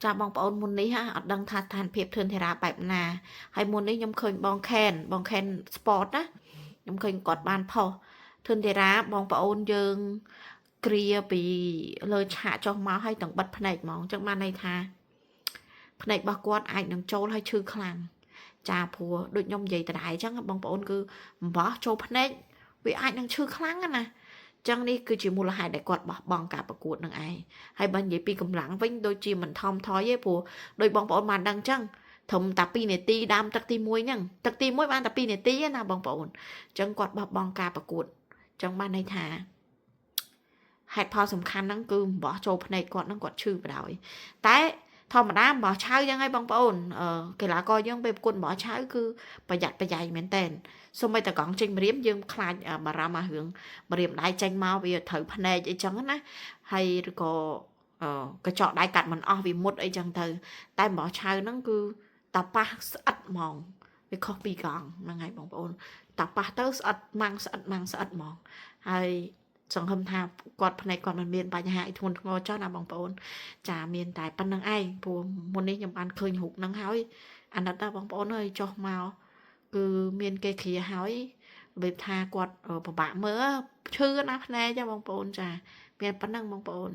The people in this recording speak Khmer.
ចាបងប្អូនមុននេះហ่าអត់ដឹងថាស្ថានភាពធឿនធារាបែបណាហើយមុននេះខ្ញុំឃើញបងខេន sport ណាខ្ញុំឃើញគាត់បានផុសធឿនធារាបងប្អូនយើងគ្រាពីលើឆាកចុះមកហើយទាំងបិទភ្នែកហ្មងអញ្ចឹងបានន័យថាភ្នែករបស់គាត់អាចនឹងចូលហើយឈឺខ្លាំងចាព្រោះដូចខ្ញុំនិយាយដដែលអញ្ចឹងបងប្អូនគឺអំបោះចូលភ្នែកវាអាចនឹងឈឺខ្លាំងណាចឹងនេះគឺជាមូលហេតុដែលគាត់បោះបង់ការប្រកួតនឹងឯងហើយបើនិយាយពីកម្លាំងវិញដូចជាមិនថមថយទេព្រោះដោយបងប្អូនបានដឹងចឹងធំតែ2នាទីដាំទឹកទី1ហ្នឹងទឹកទី1បានតែ2នាទីណាបងប្អូនចឹងគាត់បោះបង់ការប្រកួតចឹងបានន័យថាហេតុផលសំខាន់ហ្នឹងគឺបោះចូលភ្នែកគាត់ហ្នឹងគាត់ឈឺបដ ாய் តែធម្មតាបោះឆៅចឹងហើយបងប្អូនកីឡាករយើងពេលប្រកួតបោះឆៅគឺប្រយ័ត្នប្រយែងមែនតើសូម្បីតែកង់ចេញម្រាមយើងខ្លាចបារម្ភអារឿងម្រាមដៃចេញមកវាត្រូវភ្នែកអីចឹងណាហើយឬក៏កញ្ចក់ដៃកាត់មិនអស់វាមុតអីចឹងទៅតែបោះឆៅហ្នឹងគឺតាប៉ះស្អិតហ្មងវាខុសពីកង់ហ្នឹងហើយបងប្អូនតាប៉ះទៅស្អិតម៉ាំងស្អិតម៉ាំងស្អិតហ្មងហើយសង្ឃឹមថាគាត់ភ្នែកគាត់មិនមានបញ្ហាអីធ្ងន់ធ្ងរចុះណាបងប្អូនចាមានតែប៉ុណ្្នឹងឯងព្រោះមុននេះខ្ញុំបានឃើញរូបហ្នឹងហើយអាណិតដល់បងប្អូនអើយចុះមកគឺមានគេគ្រាហើយរបៀបថាគាត់ពិបាកមើលឈឺណាស់ភ្នែកចាបងប្អូនចាមានប៉ុណ្្នឹងបងប្អូន